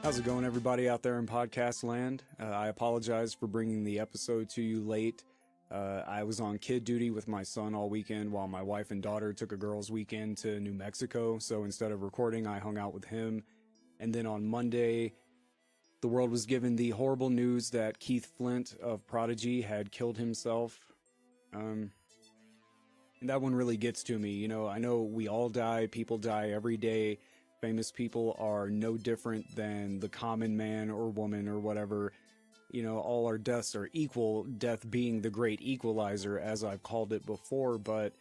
How's it going, everybody out there in podcast land? I apologize for bringing the episode to you late. I was on kid duty with my son all weekend while my wife and daughter took a girls' weekend to New Mexico. So instead of recording, I hung out with him. And then on Monday, the world was given the horrible news that Keith Flint of Prodigy had killed himself. And that one really gets to me. You know, I know we all die. People die every day. Famous people are no different than the common man or woman or whatever. You know, all our deaths are equal, death being the great equalizer, as I've called it before. But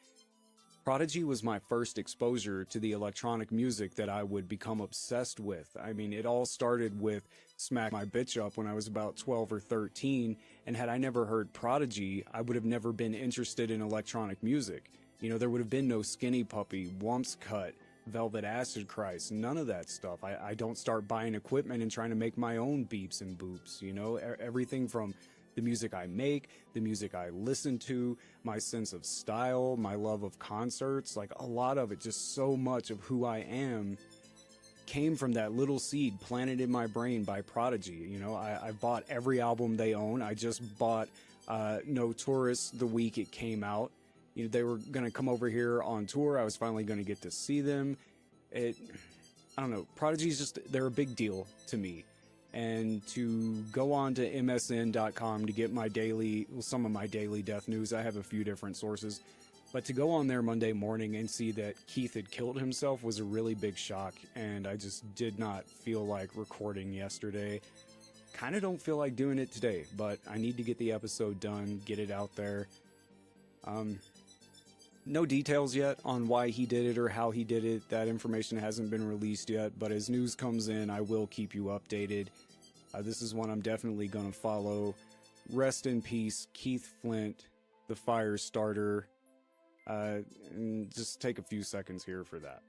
Prodigy was my first exposure to the electronic music that I would become obsessed with. I mean, it all started with Smack My Bitch Up when I was about 12 or 13. And had I never heard Prodigy, I would have never been interested in electronic music. You know, there would have been no Skinny Puppy, Wumps Cut, Velvet Acid Christ, none of that stuff. I don't start buying equipment and trying to make my own beeps and boops, you know, everything from the music I make, the music I listen to, my sense of style, my love of concerts, like a lot of it, just so much of who I am came from that little seed planted in my brain by Prodigy. You know, I bought every album they own. I just bought No Tourist the week it came out. You know, they were going to come over here on tour. I was finally going to get to see them. I don't know. Prodigy's just, they're a big deal to me. And to go on to msn.com to get my some of my daily death news, I have a few different sources. But to go on there Monday morning and see that Keith had killed himself was a really big shock. And I just did not feel like recording yesterday. Kind of don't feel like doing it today, but I need to get the episode done, get it out there. No details yet on why he did it or how he did it. That information hasn't been released yet, but as news comes in, I will keep you updated. This is one I'm definitely going to follow. Rest in peace, Keith Flint, the fire starter. And just take a few seconds here for that.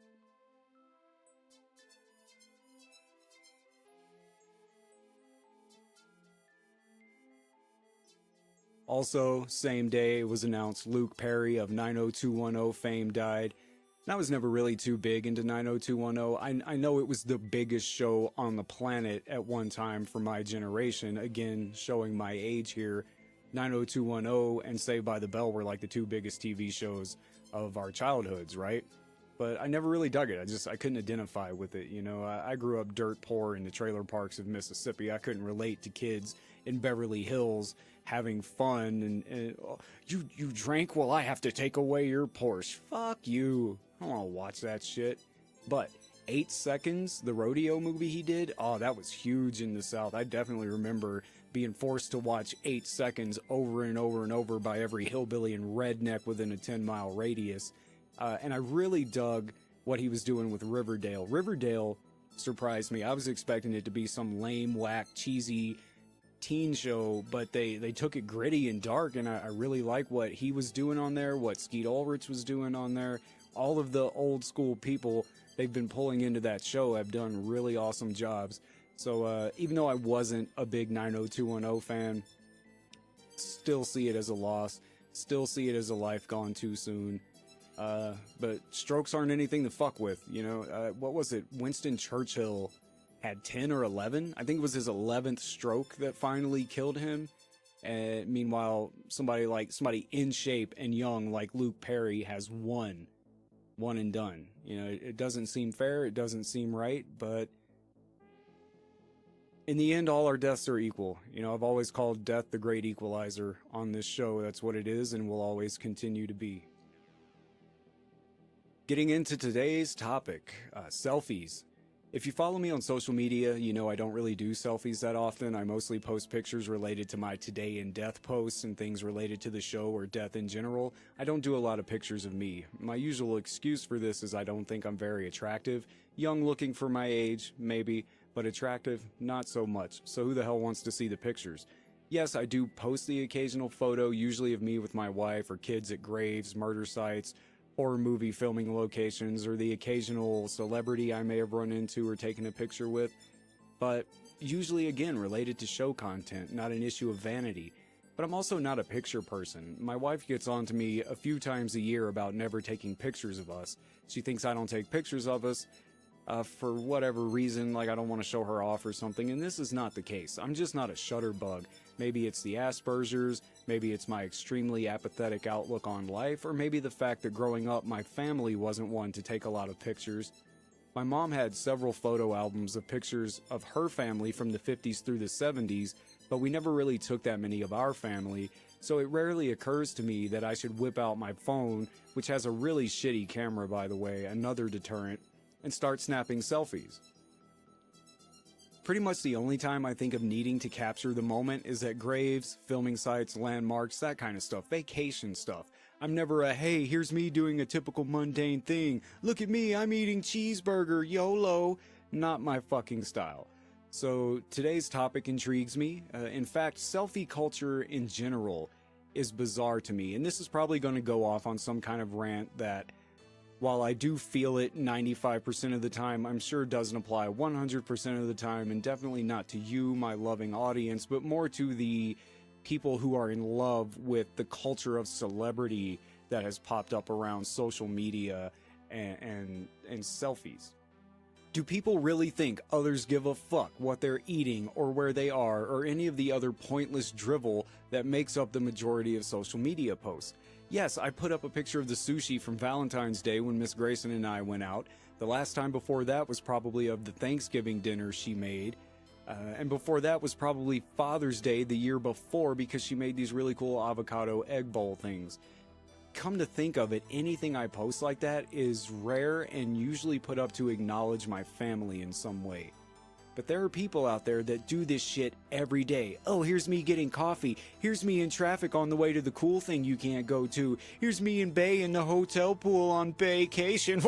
Also, same day, it was announced Luke Perry of 90210 fame died. And I was never really too big into 90210. I know it was the biggest show on the planet at one time for my generation. Again, showing my age here. 90210 and Saved by the Bell were like the two biggest TV shows of our childhoods, right? But I never really dug it. I couldn't identify with it. You know, I grew up dirt poor in the trailer parks of Mississippi. I couldn't relate to kids in Beverly Hills having fun and you drank? Well, I have to take away your Porsche. Fuck you. I don't want to watch that shit. But 8 Seconds, the rodeo movie he did, oh, that was huge in the South. I definitely remember being forced to watch 8 Seconds over and over and over by every hillbilly and redneck within a 10-mile radius. And I really dug what he was doing with Riverdale. Riverdale surprised me. I was expecting it to be some lame, whack, cheesy teen show, but they took it gritty and dark, and I really like what he was doing on there, what Skeet Ulrich was doing on there. All of the old school people they've been pulling into that show have done really awesome jobs. So even though I wasn't a big 90210 fan, still see it as a loss, still see it as a life gone too soon. But strokes aren't anything to fuck with, you know. What was it? Winston Churchill had 10 or 11. I think it was his 11th stroke that finally killed him. And meanwhile, somebody in shape and young like Luke Perry has one and done. You know, it doesn't seem fair. It doesn't seem right, but in the end, all our deaths are equal. You know, I've always called death the great equalizer on this show. That's what it is and will always continue to be. Getting into today's topic, selfies. If you follow me on social media, you know I don't really do selfies that often. I mostly post pictures related to my today and death posts and things related to the show or death in general. I don't do a lot of pictures of me. My usual excuse for this is I don't think I'm very attractive. Young looking for my age, maybe, but attractive, not so much. So who the hell wants to see the pictures? Yes, I do post the occasional photo, usually of me with my wife or kids at graves, murder sites, horror movie filming locations, or the occasional celebrity I may have run into or taken a picture with, but usually again related to show content, not an issue of vanity. But I'm also not a picture person. My wife gets on to me a few times a year about never taking pictures of us. She thinks I don't take pictures of us. for whatever reason, like I don't want to show her off or something, and this is not the case. I'm just not a shutterbug. Maybe it's the Asperger's, maybe it's my extremely apathetic outlook on life, or maybe the fact that growing up my family wasn't one to take a lot of pictures. My mom had several photo albums of pictures of her family from the 50s through the 70s, but we never really took that many of our family, so it rarely occurs to me that I should whip out my phone, which has a really shitty camera by the way, another deterrent, and start snapping selfies. Pretty much the only time I think of needing to capture the moment is at graves, filming sites, landmarks, that kind of stuff, vacation stuff. I'm never a, hey, here's me doing a typical mundane thing. Look at me, I'm eating cheeseburger, YOLO. Not my fucking style. So today's topic intrigues me. In fact, selfie culture in general is bizarre to me. And this is probably going to go off on some kind of rant that, while I do feel it 95% of the time, I'm sure it doesn't apply 100% of the time, and definitely not to you, my loving audience, but more to the people who are in love with the culture of celebrity that has popped up around social media and selfies. Do people really think others give a fuck what they're eating or where they are or any of the other pointless drivel that makes up the majority of social media posts? Yes, I put up a picture of the sushi from Valentine's Day when Miss Grayson and I went out. The last time before that was probably of the Thanksgiving dinner she made. And before that was probably Father's Day the year before because she made these really cool avocado egg bowl things. Come to think of it, anything I post like that is rare and usually put up to acknowledge my family in some way. But there are people out there that do this shit every day. Oh, here's me getting coffee. Here's me in traffic on the way to the cool thing you can't go to. Here's me in Bay in the hotel pool on vacation.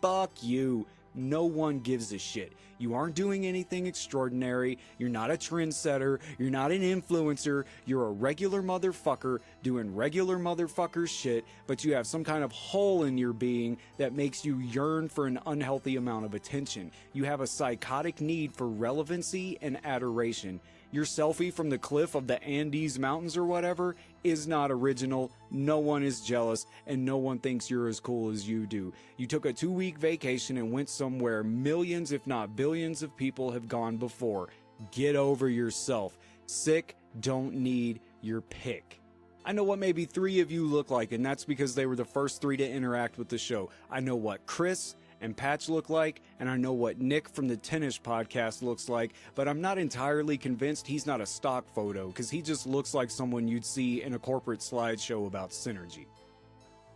Fuck you. No one gives a shit. You aren't doing anything extraordinary. You're not a trendsetter. You're not an influencer. You're a regular motherfucker doing regular motherfucker shit, but you have some kind of hole in your being that makes you yearn for an unhealthy amount of attention. You have a psychotic need for relevancy and adoration. Your selfie from the cliff of the Andes Mountains or whatever is not original, no one is jealous, and no one thinks you're as cool as you do. You took a 2-week vacation and went somewhere millions if not billions of people have gone before. Get over yourself. Sick, don't need your pick. I know what maybe 3 of you look like, and that's because they were the first 3 to interact with the show. I know what Chris and Patch look like, and I know what Nick from the Tennis podcast looks like, but I'm not entirely convinced he's not a stock photo, because he just looks like someone you'd see in a corporate slideshow about synergy.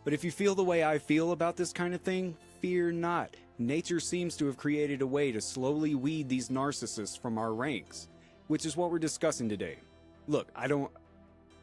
But if you feel the way I feel about this kind of thing, fear not. Nature seems to have created a way to slowly weed these narcissists from our ranks, which is what we're discussing today. Look, I'm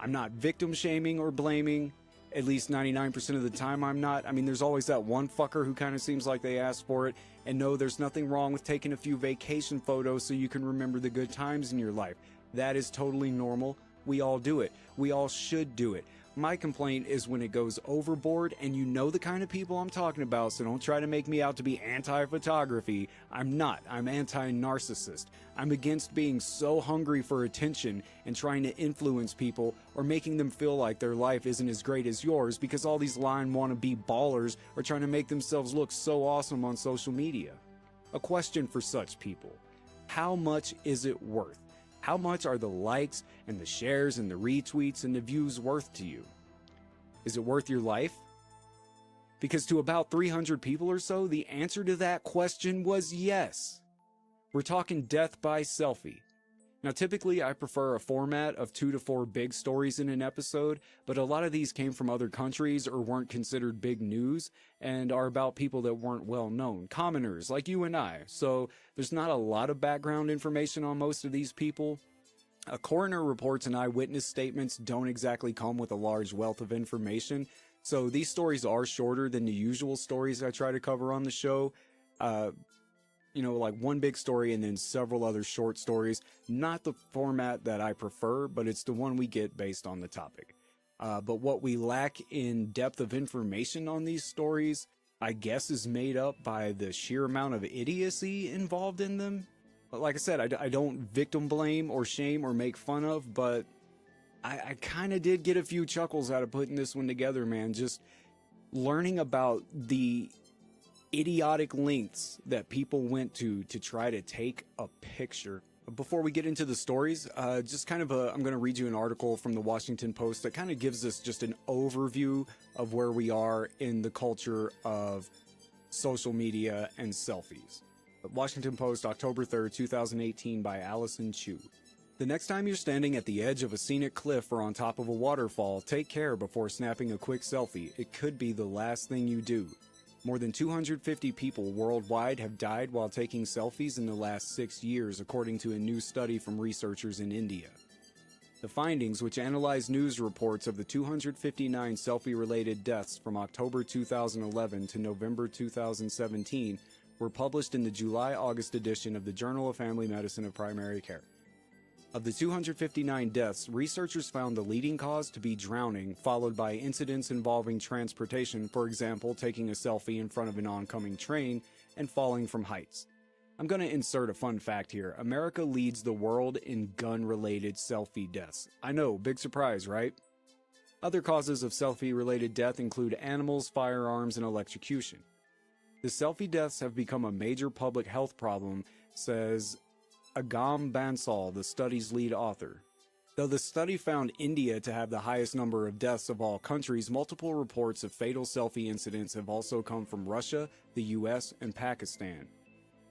not victim shaming or blaming. At least 99% of the time I'm not. I mean, there's always that one fucker who kind of seems like they asked for it. And no, there's nothing wrong with taking a few vacation photos so you can remember the good times in your life. That is totally normal. We all do it. We all should do it. My complaint is when it goes overboard, and you know the kind of people I'm talking about, so don't try to make me out to be anti-photography. I'm not. I'm anti-narcissist. I'm against being so hungry for attention and trying to influence people or making them feel like their life isn't as great as yours because all these lying wannabe ballers are trying to make themselves look so awesome on social media. A question for such people. How much is it worth? How much are the likes and the shares and the retweets and the views worth to you? Is it worth your life? Because to about 300 people or so, the answer to that question was yes. We're talking death by selfie. Now, typically I prefer a format of 2 to 4 big stories in an episode, but a lot of these came from other countries or weren't considered big news and are about people that weren't well known, commoners like you and I. So there's not a lot of background information on most of these people. A coroner reports and eyewitness statements don't exactly come with a large wealth of information. So these stories are shorter than the usual stories I try to cover on the show. Like one big story and then several other short stories. Not the format that I prefer, but it's the one we get based on the topic. But what we lack in depth of information on these stories, I guess, is made up by the sheer amount of idiocy involved in them. But like I said, I don't victim blame or shame or make fun of, but I kind of did get a few chuckles out of putting this one together, man. Just learning about the idiotic lengths that people went to try to take a picture. Before we get into the stories, I'm going to read you an article from the Washington Post that kind of gives us just an overview of where we are in the culture of social media and selfies. Washington Post, October 3rd, 2018, by Allison Chu. The next time you're standing at the edge of a scenic cliff or on top of a waterfall, take care before snapping a quick selfie. It could be the last thing you do. More than 250 people worldwide have died while taking selfies in the last 6 years, according to a new study from researchers in India. The findings, which analyze news reports of the 259 selfie-related deaths from October 2011 to November 2017, were published in the July-August edition of the Journal of Family Medicine of Primary Care. Of the 259 deaths, researchers found the leading cause to be drowning, followed by incidents involving transportation, for example, taking a selfie in front of an oncoming train, and falling from heights. I'm going to insert a fun fact here. America leads the world in gun-related selfie deaths. I know, big surprise, right? Other causes of selfie-related death include animals, firearms, and electrocution. The selfie deaths have become a major public health problem, says Agam Bansal, the study's lead author. Though the study found India to have the highest number of deaths of all countries, multiple reports of fatal selfie incidents have also come from Russia, the US, and Pakistan.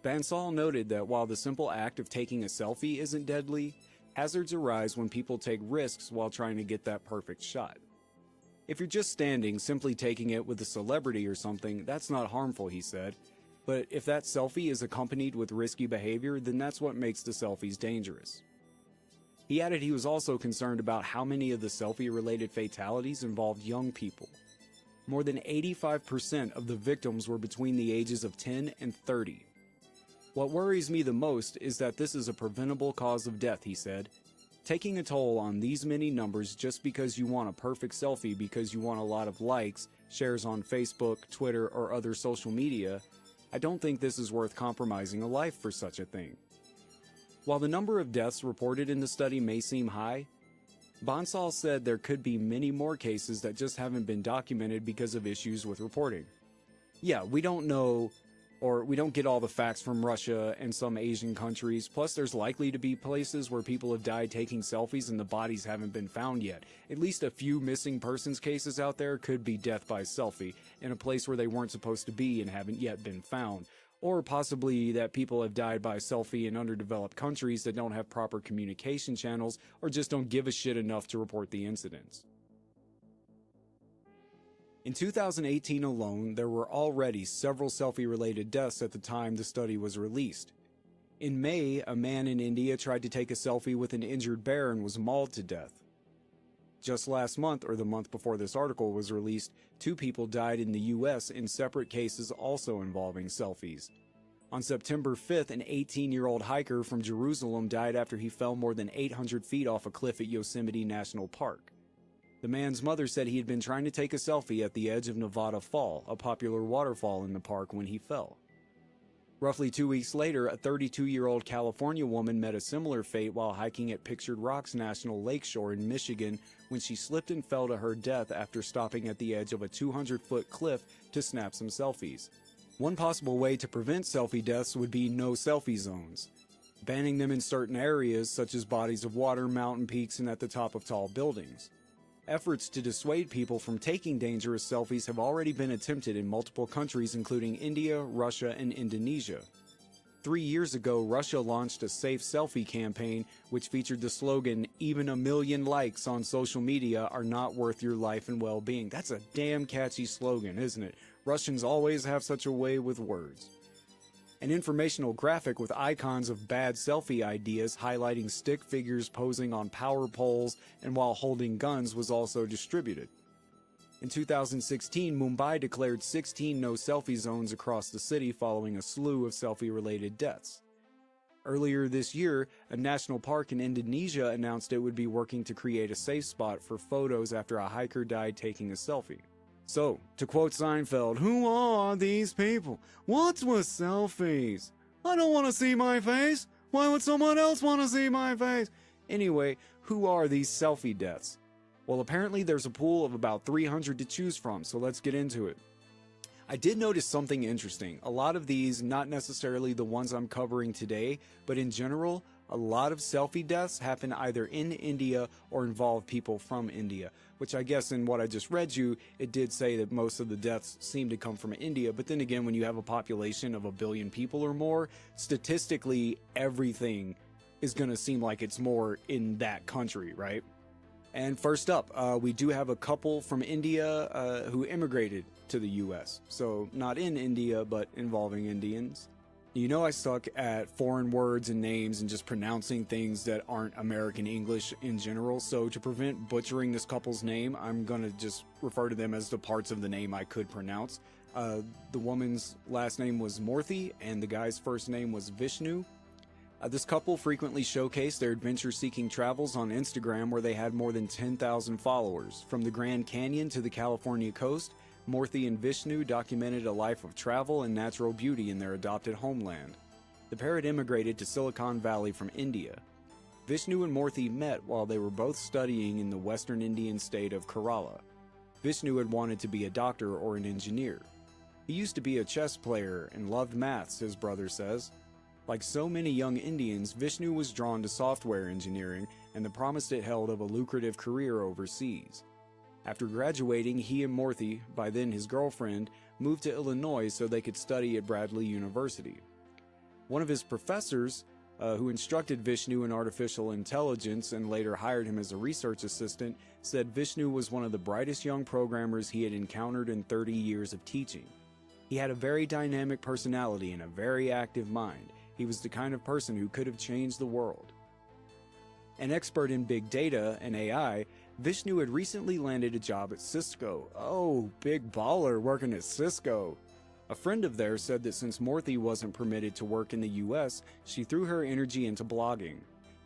Bansal noted that while the simple act of taking a selfie isn't deadly, hazards arise when people take risks while trying to get that perfect shot. If you're just standing, simply taking it with a celebrity or something, that's not harmful, he said. But if that selfie is accompanied with risky behavior, then that's what makes the selfies dangerous. He added he was also concerned about how many of the selfie-related fatalities involved young people. More than 85% of the victims were between the ages of 10 and 30. What worries me the most is that this is a preventable cause of death, he said. Taking a toll on these many numbers just because you want a perfect selfie because you want a lot of likes, shares on Facebook, Twitter, or other social media, I don't think this is worth compromising a life for such a thing. While the number of deaths reported in the study may seem high, Bansal said there could be many more cases that just haven't been documented because of issues with reporting. Yeah, we don't know, or we don't get all the facts from Russia and some Asian countries, plus there's likely to be places where people have died taking selfies and the bodies haven't been found yet. At least a few missing persons cases out there could be death by selfie, in a place where they weren't supposed to be and haven't yet been found. Or possibly that people have died by selfie in underdeveloped countries that don't have proper communication channels or just don't give a shit enough to report the incidents. In 2018 alone, there were already several selfie-related deaths at the time the study was released. In May, a man in India tried to take a selfie with an injured bear and was mauled to death. Just last month, or the month before this article was released, 2 people died in the US in separate cases also involving selfies. On September 5th, an 18-year-old hiker from Jerusalem died after he fell more than 800 feet off a cliff at Yosemite National Park. The man's mother said he had been trying to take a selfie at the edge of Nevada Fall, a popular waterfall in the park, when he fell. Roughly 2 weeks later, a 32-year-old California woman met a similar fate while hiking at Pictured Rocks National Lakeshore in Michigan when she slipped and fell to her death after stopping at the edge of a 200-foot cliff to snap some selfies. One possible way to prevent selfie deaths would be no selfie zones, banning them in certain areas such as bodies of water, mountain peaks, and at the top of tall buildings. Efforts to dissuade people from taking dangerous selfies have already been attempted in multiple countries including India, Russia, and Indonesia. 3 years ago, Russia launched a Safe Selfie campaign which featured the slogan, "Even a million likes on social media are not worth your life and well-being." That's a damn catchy slogan, isn't it? Russians always have such a way with words. An informational graphic with icons of bad selfie ideas highlighting stick figures posing on power poles and while holding guns was also distributed. In 2016, Mumbai declared 16 no-selfie zones across the city following a slew of selfie-related deaths. Earlier this year, a national park in Indonesia announced it would be working to create a safe spot for photos after a hiker died taking a selfie. So, to quote Seinfeld, who are these people? What's with selfies? I don't want to see my face. Why would someone else want to see my face? Anyway, who are these selfie deaths? Well, apparently there's a pool of about 300 to choose from, so let's get into it. I did notice something interesting. A lot of these, not necessarily the ones I'm covering today, but in general, a lot of selfie deaths happen either in India or involve people from India, which I guess in what I just read you, it did say that most of the deaths seem to come from India. But then again, when you have a population of 1 billion people or more, statistically, everything is going to seem like it's more in that country, right? And first up, we do have a couple from India who immigrated to the US. So not in India, but involving Indians. You know I suck at foreign words and names and just pronouncing things that aren't American English in general. So to prevent butchering this couple's name, I'm going to just refer to them as the parts of the name I could pronounce. The woman's last name was Morthy and the guy's first name was Vishnu. This couple frequently showcased their adventure-seeking travels on Instagram, where they had more than 10,000 followers. From the Grand Canyon to the California coast, Morthy and Vishnu documented a life of travel and natural beauty in their adopted homeland. The pair had immigrated to Silicon Valley from India. Vishnu and Morthy met while they were both studying in the western Indian state of Kerala. Vishnu had wanted to be a doctor or an engineer. He used to be a chess player and loved maths, his brother says. Like so many young Indians, Vishnu was drawn to software engineering and the promise it held of a lucrative career overseas. After graduating, he and Morthy, by then his girlfriend, moved to Illinois so they could study at Bradley University. One of his professors, who instructed Vishnu in artificial intelligence and later hired him as a research assistant, said Vishnu was one of the brightest young programmers he had encountered in 30 years of teaching. He had a very dynamic personality and a very active mind. He was the kind of person who could have changed the world. An expert in big data and AI, Vishnu had recently landed a job at Cisco. Oh, big baller working at Cisco. A friend of theirs said that since Morthy wasn't permitted to work in the US, she threw her energy into blogging.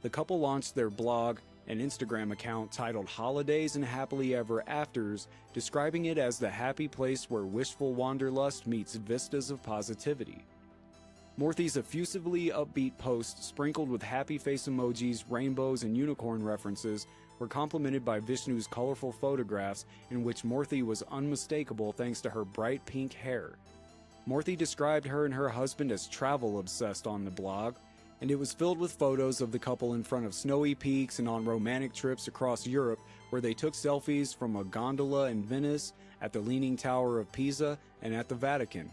The couple launched their blog and Instagram account titled Holidays and Happily Ever Afters, describing it as the happy place where wishful wanderlust meets vistas of positivity. Morthy's effusively upbeat posts, sprinkled with happy face emojis, rainbows, and unicorn references, were complemented by Vishnu's colorful photographs in which Morthy was unmistakable thanks to her bright pink hair. Morthy described her and her husband as travel-obsessed on the blog, and it was filled with photos of the couple in front of snowy peaks and on romantic trips across Europe, where they took selfies from a gondola in Venice, at the Leaning Tower of Pisa, and at the Vatican.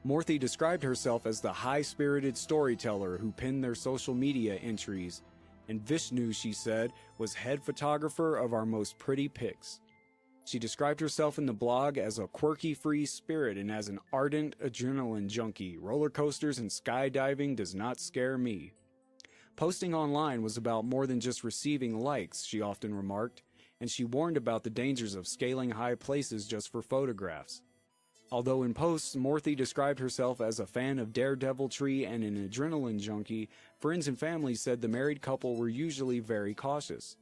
Morthy described herself as the high-spirited storyteller who penned their social media entries, and Vishnu, she said, was head photographer of our most pretty pics. She described herself in the blog as a quirky free spirit and as an ardent adrenaline junkie. Roller coasters and skydiving does not scare me. Posting online was about more than just receiving likes, she often remarked, and she warned about the dangers of scaling high places just for photographs. Although in posts, Morthy described herself as a fan of daredeviltry and an adrenaline junkie, friends and family said the married couple were usually very cautious.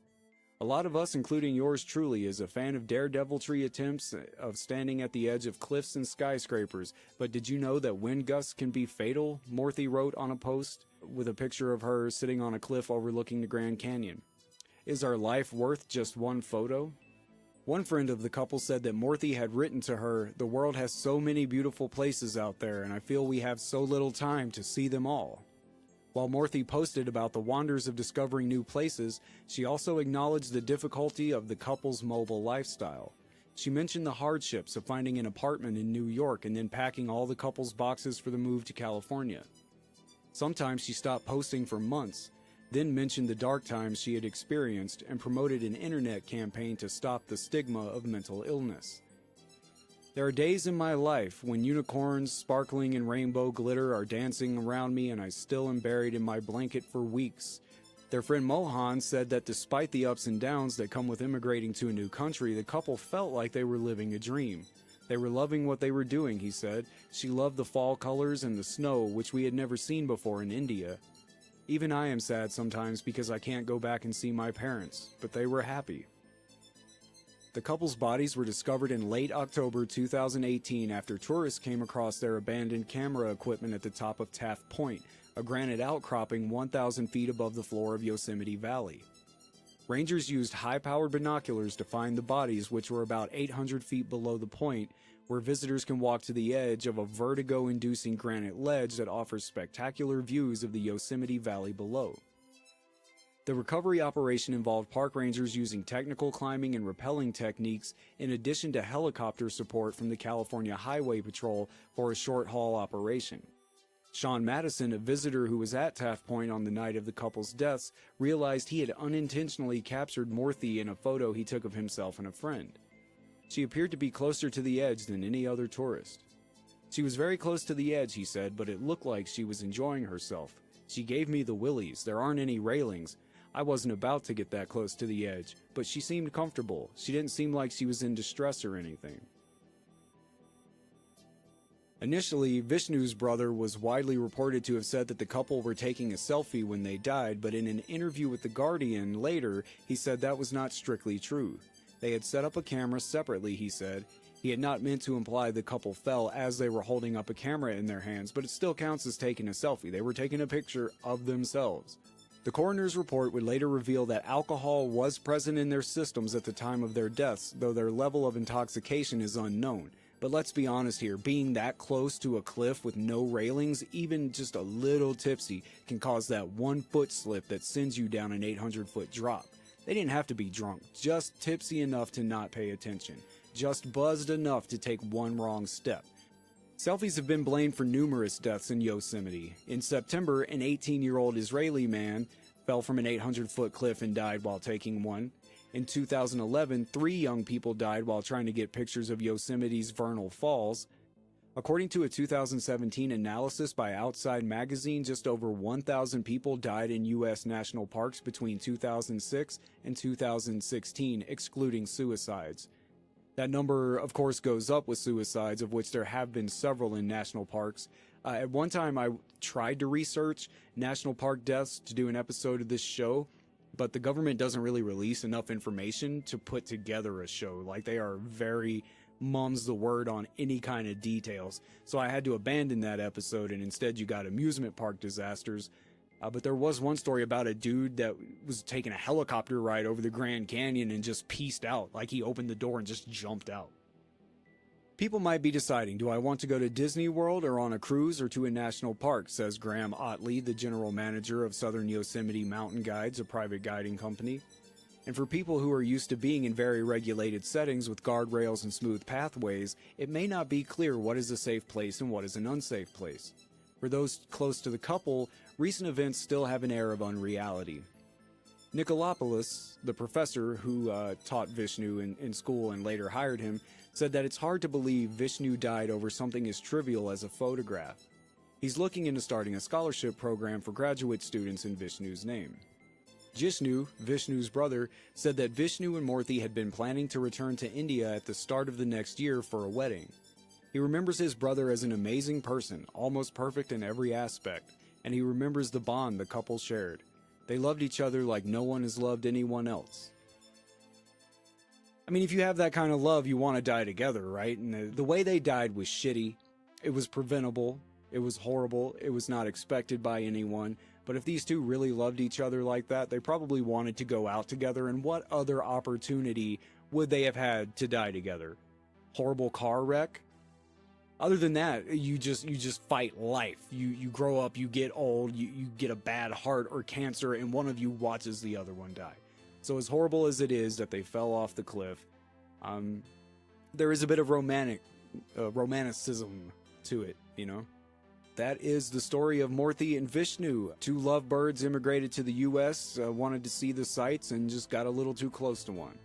A lot of us, including yours truly, is a fan of daredeviltry attempts of standing at the edge of cliffs and skyscrapers, but did you know that wind gusts can be fatal? Morthy wrote on a post with a picture of her sitting on a cliff overlooking the Grand Canyon. Is our life worth just one photo? One friend of the couple said that Morthy had written to her, "The world has so many beautiful places out there, and I feel we have so little time to see them all." While Morthy posted about the wonders of discovering new places, she also acknowledged the difficulty of the couple's mobile lifestyle. She mentioned the hardships of finding an apartment in New York and then packing all the couple's boxes for the move to California. Sometimes she stopped posting for months, then mentioned the dark times she had experienced and promoted an internet campaign to stop the stigma of mental illness. There are days in my life when unicorns sparkling in rainbow glitter are dancing around me and I still am buried in my blanket for weeks. Their friend Mohan said that despite the ups and downs that come with immigrating to a new country, the couple felt like they were living a dream. They were loving what they were doing, he said. She loved the fall colors and the snow, which we had never seen before in India. Even I am sad sometimes because I can't go back and see my parents, but they were happy. The couple's bodies were discovered in late October 2018 after tourists came across their abandoned camera equipment at the top of Taft Point, a granite outcropping 1,000 feet above the floor of Yosemite Valley. Rangers used high-powered binoculars to find the bodies, which were about 800 feet below the point, where visitors can walk to the edge of a vertigo-inducing granite ledge that offers spectacular views of the Yosemite Valley below. The recovery operation involved park rangers using technical climbing and rappelling techniques in addition to helicopter support from the California Highway Patrol for a short-haul operation. Sean Madison, a visitor who was at Taft Point on the night of the couple's deaths, realized he had unintentionally captured Morthy in a photo he took of himself and a friend. She appeared to be closer to the edge than any other tourist. She was very close to the edge, he said, but it looked like she was enjoying herself. She gave me the willies. There aren't any railings. I wasn't about to get that close to the edge, but she seemed comfortable. She didn't seem like she was in distress or anything. Initially, Vishnu's brother was widely reported to have said that the couple were taking a selfie when they died, but in an interview with The Guardian later, he said that was not strictly true. They had set up a camera separately, he said. He had not meant to imply the couple fell as they were holding up a camera in their hands, but it still counts as taking a selfie. They were taking a picture of themselves. The coroner's report would later reveal that alcohol was present in their systems at the time of their deaths, though their level of intoxication is unknown. But let's be honest here, being that close to a cliff with no railings, even just a little tipsy, can cause that 1 foot slip that sends you down an 800-foot drop. They didn't have to be drunk, just tipsy enough to not pay attention, just buzzed enough to take one wrong step. Selfies have been blamed for numerous deaths in Yosemite. In September, an 18-year-old Israeli man fell from an 800-foot cliff and died while taking one. In 2011, 3 young people died while trying to get pictures of Yosemite's vernal falls. According to a 2017 analysis by Outside Magazine, just over 1,000 people died in U.S. national parks between 2006 and 2016, excluding suicides. That number, of course, goes up with suicides, of which there have been several in national parks. At one time, I tried to research national park deaths to do an episode of this show, but the government doesn't really release enough information to put together a show. Like, they are very mum's the word on any kind of details. So I had to abandon that episode, and instead you got amusement park disasters. But there was one story about a dude that was taking a helicopter ride over the Grand Canyon and just peaced out. Like, he opened the door and just jumped out. People might be deciding, do I want to go to Disney World or on a cruise or to a national park, says Graham Otley, the general manager of Southern Yosemite Mountain Guides, a private guiding company. And for people who are used to being in very regulated settings with guardrails and smooth pathways, it may not be clear what is a safe place and what is an unsafe place. For those close to the couple, recent events still have an air of unreality. Nikolopoulos, the professor who taught Vishnu in school and later hired him, said that it's hard to believe Vishnu died over something as trivial as a photograph. He's looking into starting a scholarship program for graduate students in Vishnu's name. Jishnu, Vishnu's brother, said that Vishnu and Morthy had been planning to return to India at the start of the next year for a wedding. He remembers his brother as an amazing person, almost perfect in every aspect, and he remembers the bond the couple shared. They loved each other like no one has loved anyone else. I mean, if you have that kind of love, you want to die together, right? And the way they died was shitty. It was preventable. It was horrible. It was not expected by anyone. But if these two really loved each other like that, they probably wanted to go out together. And what other opportunity would they have had to die together? Horrible car wreck? Other than that, you just fight life. You grow up, you get old, you get a bad heart or cancer, and one of you watches the other one die. So as horrible as it is that they fell off the cliff, there is a bit of romanticism to it, you know? That is the story of Morthy and Vishnu. 2 lovebirds immigrated to the U.S., wanted to see the sights, and just got a little too close to one.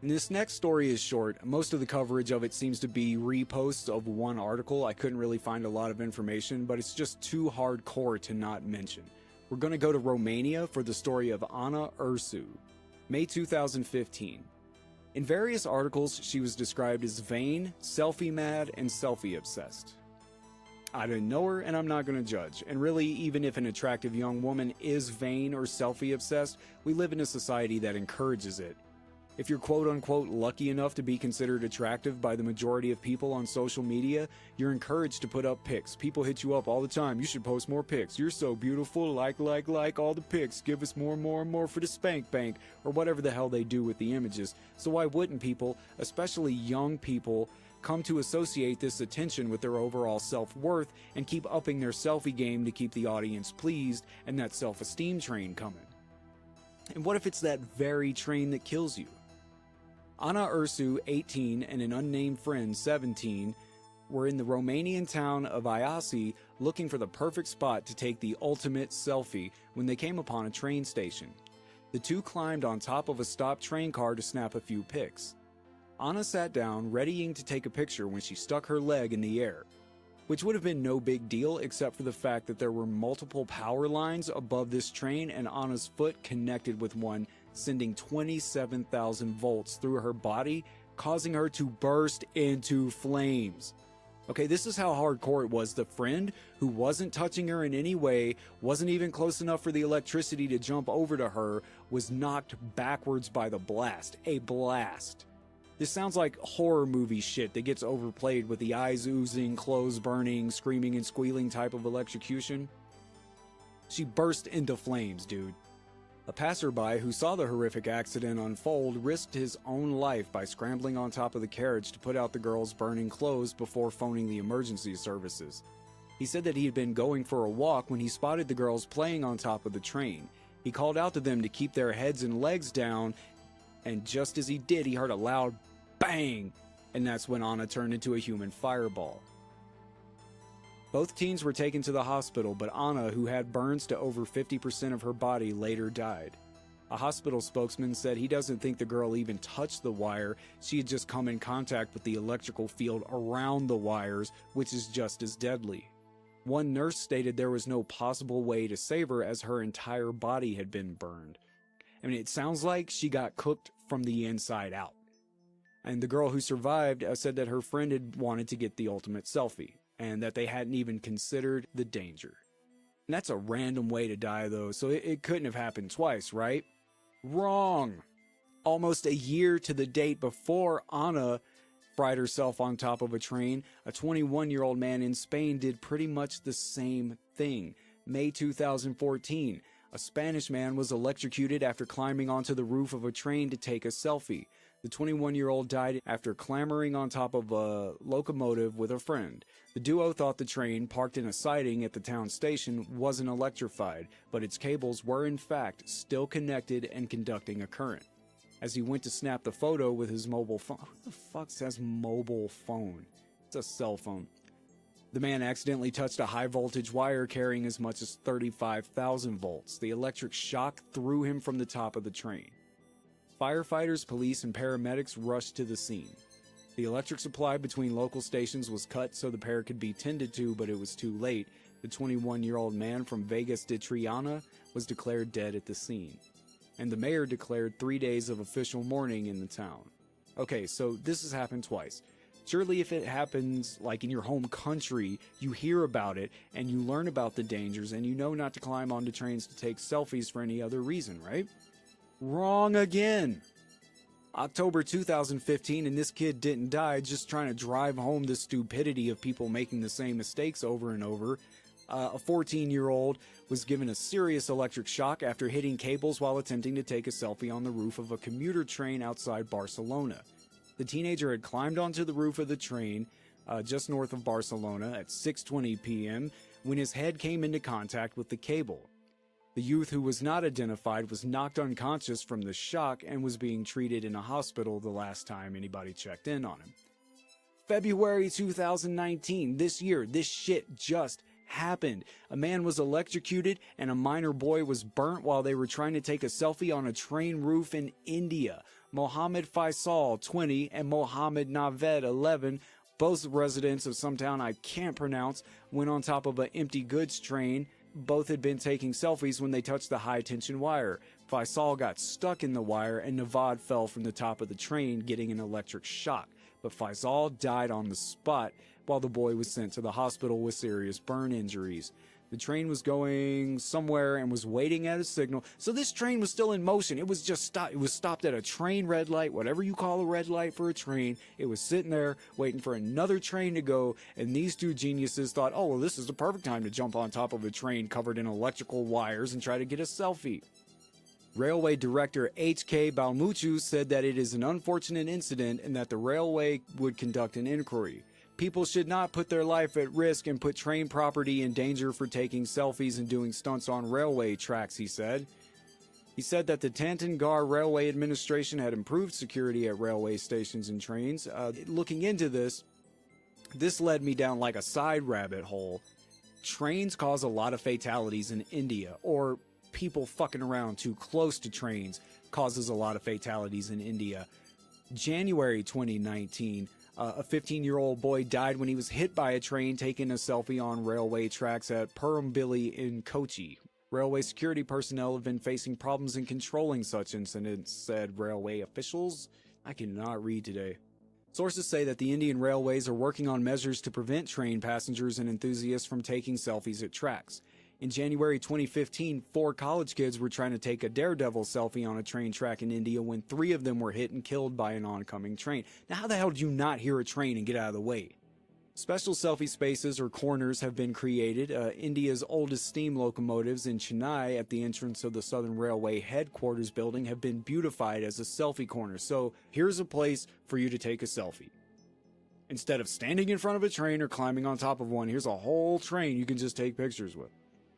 And this next story is short. Most of the coverage of it seems to be reposts of one article. I couldn't really find a lot of information, but it's just too hardcore to not mention. We're going to go to Romania for the story of Ana Ursu, May 2015. In various articles, she was described as vain, selfie mad, and selfie obsessed. I didn't know her, and I'm not going to judge. And really, even if an attractive young woman is vain or selfie obsessed, we live in a society that encourages it. If you're quote-unquote lucky enough to be considered attractive by the majority of people on social media, you're encouraged to put up pics. People hit you up all the time. You should post more pics. You're so beautiful. Like all the pics. Give us more for the spank bank. Or whatever the hell they do with the images. So why wouldn't people, especially young people, come to associate this attention with their overall self-worth and keep upping their selfie game to keep the audience pleased and that self-esteem train coming? And what if it's that very train that kills you? Ana Ursu, 18, and an unnamed friend, 17, were in the Romanian town of Iasi looking for the perfect spot to take the ultimate selfie when they came upon a train station. The two climbed on top of a stopped train car to snap a few pics. Ana sat down, readying to take a picture when she stuck her leg in the air, which would have been no big deal except for the fact that there were multiple power lines above this train and Ana's foot connected with one, sending 27,000 volts through her body, causing her to burst into flames. Okay, this is how hardcore it was. The friend, who wasn't touching her in any way, wasn't even close enough for the electricity to jump over to her, was knocked backwards by the blast. A blast. This sounds like horror movie shit that gets overplayed with the eyes oozing, clothes burning, screaming and squealing type of electrocution. She burst into flames, dude. A passerby who saw the horrific accident unfold risked his own life by scrambling on top of the carriage to put out the girl's burning clothes before phoning the emergency services. He said that he had been going for a walk when he spotted the girls playing on top of the train. He called out to them to keep their heads and legs down, and just as he did, he heard a loud bang, and that's when Ana turned into a human fireball. Both teens were taken to the hospital, but Ana, who had burns to over 50% of her body, later died. A hospital spokesman said he doesn't think the girl even touched the wire. She had just come in contact with the electrical field around the wires, which is just as deadly. One nurse stated there was no possible way to save her as her entire body had been burned. I mean, it sounds like she got cooked from the inside out. And the girl who survived said that her friend had wanted to get the ultimate selfie, and that they hadn't even considered the danger. And that's a random way to die, though, so it couldn't have happened twice, right? Wrong! Almost a year to the date before Ana fried herself on top of a train, a 21-year-old man in Spain did pretty much the same thing. May 2014, a Spanish man was electrocuted after climbing onto the roof of a train to take a selfie. The 21-year-old died after clambering on top of a locomotive with a friend. The duo thought the train, parked in a siding at the town station, wasn't electrified, but its cables were in fact still connected and conducting a current. As he went to snap the photo with his mobile phone— who the fuck says mobile phone? It's a cell phone. The man accidentally touched a high-voltage wire carrying as much as 35,000 volts. The electric shock threw him from the top of the train. Firefighters, police, and paramedics rushed to the scene. The electric supply between local stations was cut so the pair could be tended to, but it was too late. The 21-year-old man from Vegas de Triana was declared dead at the scene, and the mayor declared 3 days of official mourning in the town. Okay, so this has happened twice. Surely if it happens, like in your home country, you hear about it, and you learn about the dangers, and you know not to climb onto trains to take selfies for any other reason, right? Wrong again. October 2015, and this kid didn't die, just trying to drive home the stupidity of people making the same mistakes over and over. A 14-year-old was given a serious electric shock after hitting cables while attempting to take a selfie on the roof of a commuter train outside Barcelona. The teenager had climbed onto the roof of the train just north of Barcelona at 6:20 p.m. when his head came into contact with the cable. The youth, who was not identified, was knocked unconscious from the shock and was being treated in a hospital the last time anybody checked in on him. February 2019, this year, this shit just happened. A man was electrocuted and a minor boy was burnt while they were trying to take a selfie on a train roof in India. Mohammed Faisal, 20, and Mohammed Naved, 11, both residents of some town I can't pronounce, went on top of an empty goods train. Both had been taking selfies when they touched the high-tension wire. Faisal got stuck in the wire and Navad fell from the top of the train, getting an electric shock. But Faisal died on the spot while the boy was sent to the hospital with serious burn injuries. The train was going somewhere and was waiting at a signal. So this train was still in motion. It was just stopped. It was stopped at a train red light, whatever you call a red light for a train. It was sitting there waiting for another train to go. And these two geniuses thought, oh, well, this is the perfect time to jump on top of a train covered in electrical wires and try to get a selfie. Railway director H.K. Balmuchu said that it is an unfortunate incident and that the railway would conduct an inquiry. People should not put their life at risk and put train property in danger for taking selfies and doing stunts on railway tracks, he said. He said that the Tantangar Railway Administration had improved security at railway stations and trains. Looking into this led me down like a side rabbit hole. Trains cause a lot of fatalities in India, or people fucking around too close to trains causes a lot of fatalities in India. January 2019, a 15-year-old boy died when he was hit by a train taking a selfie on railway tracks at Perumbili in Kochi. Railway security personnel have been facing problems in controlling such incidents, said railway officials. I cannot read today. Sources say that the Indian Railways are working on measures to prevent train passengers and enthusiasts from taking selfies at tracks. In January 2015, 4 college kids were trying to take a daredevil selfie on a train track in India when 3 of them were hit and killed by an oncoming train. Now, how the hell do you not hear a train and get out of the way? Special selfie spaces or corners have been created. India's oldest steam locomotives in Chennai at the entrance of the Southern Railway headquarters building have been beautified as a selfie corner. So here's a place for you to take a selfie. Instead of standing in front of a train or climbing on top of one, here's a whole train you can just take pictures with.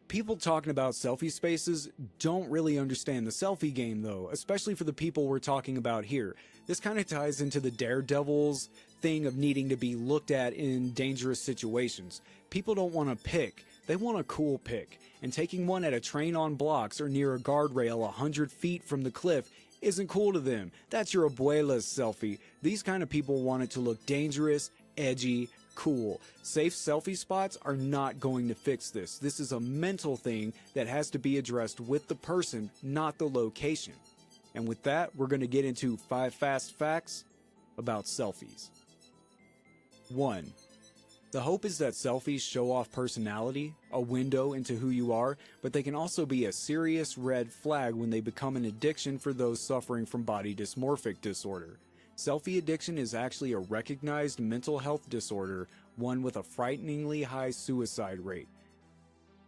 People talking about selfie spaces don't really understand the selfie game though, especially for the people we're talking about here. This kind of ties into the daredevils thing of needing to be looked at in dangerous situations. People don't want to pick, they want a cool pick. And taking one at a train on blocks or near a guardrail 100 feet from the cliff isn't cool to them. That's your abuela's selfie. These kind of people want it to look dangerous, edgy, cool. Safe selfie spots are not going to fix this. This is a mental thing that has to be addressed with the person, not the location. And with that, we're going to get into 5 fast facts about selfies. 1. The hope is that selfies show off personality, a window into who you are, but they can also be a serious red flag when they become an addiction for those suffering from body dysmorphic disorder. Selfie addiction is actually a recognized mental health disorder, one with a frighteningly high suicide rate.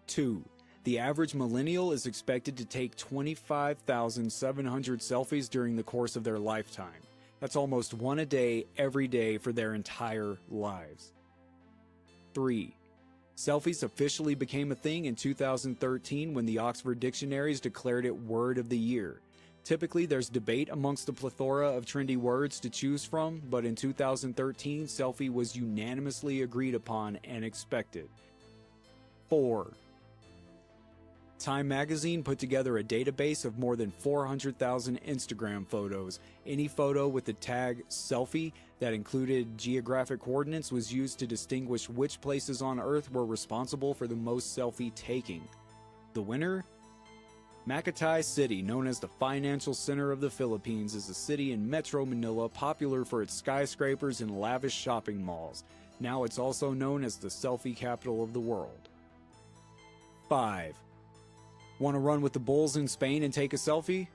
2. The average millennial is expected to take 25,700 selfies during the course of their lifetime. That's almost 1 a day, every day for their entire lives. 3. Selfies officially became a thing in 2013 when the Oxford Dictionaries declared it Word of the Year. Typically, there's debate amongst the plethora of trendy words to choose from, but in 2013, selfie was unanimously agreed upon and expected. 4. Time magazine put together a database of more than 400,000 Instagram photos. Any photo with the tag selfie that included geographic coordinates was used to distinguish which places on Earth were responsible for the most selfie taking. The winner? Makati City, known as the financial center of the Philippines, is a city in Metro Manila popular for its skyscrapers and lavish shopping malls. Now it's also known as the selfie capital of the world. 5. Want to run with the bulls in Spain and take a selfie?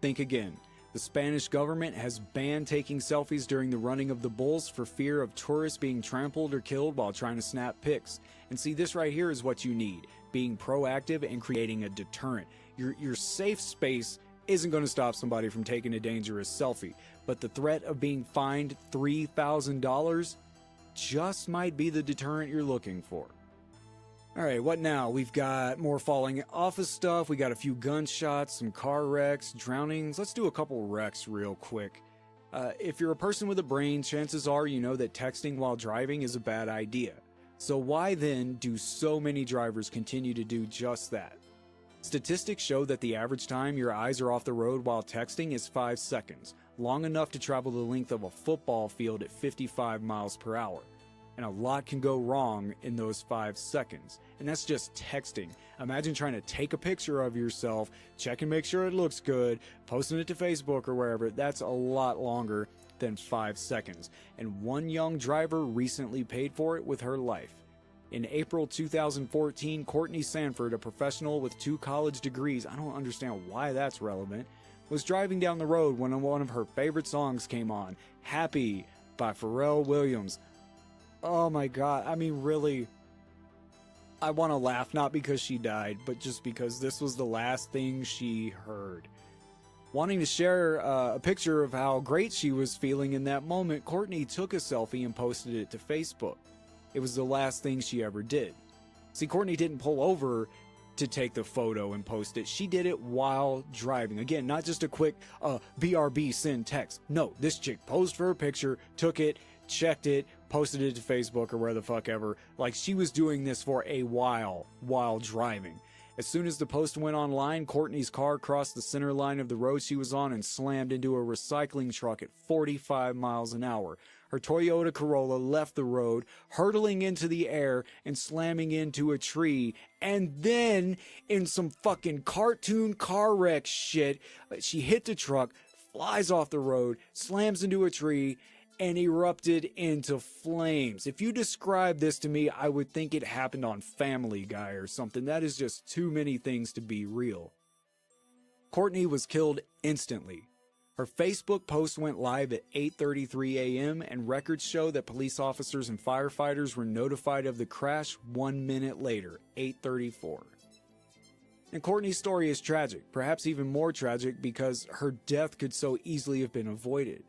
Think again. The Spanish government has banned taking selfies during the running of the bulls for fear of tourists being trampled or killed while trying to snap pics. And see, this right here is what you need. Being proactive and creating a deterrent. Your safe space isn't going to stop somebody from taking a dangerous selfie, but the threat of being fined $3,000 just might be the deterrent you're looking for. Alright, what now? We've got more falling off of stuff, we got a few gunshots, some car wrecks, drownings. Let's do a couple wrecks real quick. If you're a person with a brain, chances are you know that texting while driving is a bad idea. So why then do so many drivers continue to do just that? Statistics show that the average time your eyes are off the road while texting is 5 seconds, long enough to travel the length of a football field at 55 miles per hour. And a lot can go wrong in those 5 seconds. And that's just texting. Imagine trying to take a picture of yourself, check and make sure it looks good, posting it to Facebook or wherever. That's a lot longer than 5 seconds. And one young driver recently paid for it with her life. In April 2014, Courtney Sanford, a professional with 2 college degrees, I don't understand why that's relevant, was driving down the road when one of her favorite songs came on, Happy by Pharrell Williams. Oh my god, I mean really, I want to laugh not because she died, but just because this was the last thing she heard. Wanting to share a picture of how great she was feeling in that moment, Courtney took a selfie and posted it to Facebook. It was the last thing she ever did. See, Courtney didn't pull over to take the photo and post it. She did it while driving. Again, not just a quick BRB send text. No, this chick posed for her picture, took it, checked it, posted it to Facebook or where the fuck ever. Like, she was doing this for a while driving. As soon as the post went online, Courtney's car crossed the center line of the road she was on and slammed into a recycling truck at 45 miles an hour. Her Toyota Corolla left the road, hurtling into the air and slamming into a tree. And then, in some fucking cartoon car wreck shit, she hit the truck, flies off the road, slams into a tree, and erupted into flames. If you describe this to me, I would think it happened on Family Guy or something. That is just too many things to be real. Courtney was killed instantly. Her Facebook post went live at 8:33 a.m. and records show that police officers and firefighters were notified of the crash 1 minute later, 8:34. And Courtney's story is tragic, perhaps even more tragic because her death could so easily have been avoided.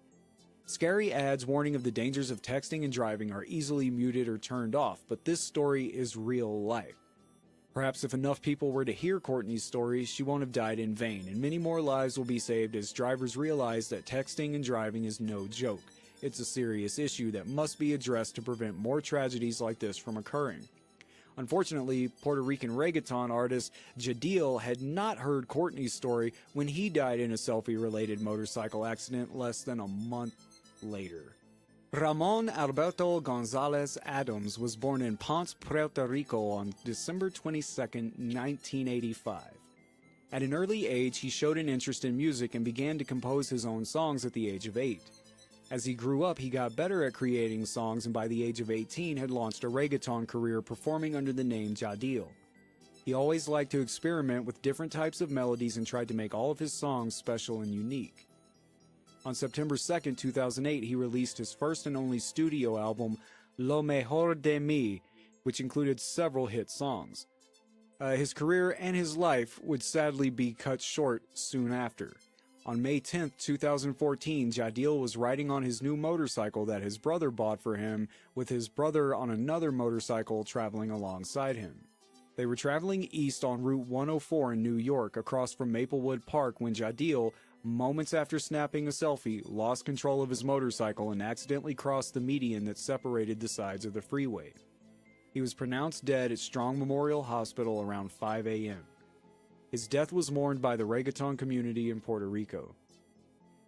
Scary ads warning of the dangers of texting and driving are easily muted or turned off, but this story is real life. Perhaps if enough people were to hear Courtney's story, she won't have died in vain, and many more lives will be saved as drivers realize that texting and driving is no joke. It's a serious issue that must be addressed to prevent more tragedies like this from occurring. Unfortunately, Puerto Rican reggaeton artist Jadil had not heard Courtney's story when he died in a selfie-related motorcycle accident less than a month later. Ramon Alberto Gonzalez Adams was born in Ponce, Puerto Rico on December 22, 1985. At an early age, he showed an interest in music and began to compose his own songs at the age of 8. As he grew up, he got better at creating songs and by the age of 18 had launched a reggaeton career performing under the name Jadil. He always liked to experiment with different types of melodies and tried to make all of his songs special and unique. On September 2, 2008, he released his first and only studio album, Lo Mejor de Mi, which included several hit songs. His career and his life would sadly be cut short soon after. On May 10, 2014, Jadil was riding on his new motorcycle that his brother bought for him, with his brother on another motorcycle traveling alongside him. They were traveling east on Route 104 in New York, across from Maplewood Park, when Jadil, moments after snapping a selfie, lost control of his motorcycle and accidentally crossed the median that separated the sides of the freeway. He was pronounced dead at Strong Memorial Hospital around 5 a.m. His death was mourned by the reggaeton community in Puerto Rico.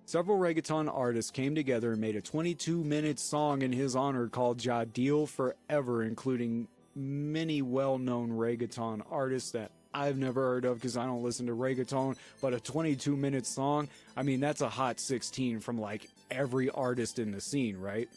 Several reggaeton artists came together and made a 22-minute song in his honor called Jadil Forever, including many well-known reggaeton artists that I've never heard of because I don't listen to reggaeton, but a 22-minute song, I mean, that's a hot 16 from like every artist in the scene, right?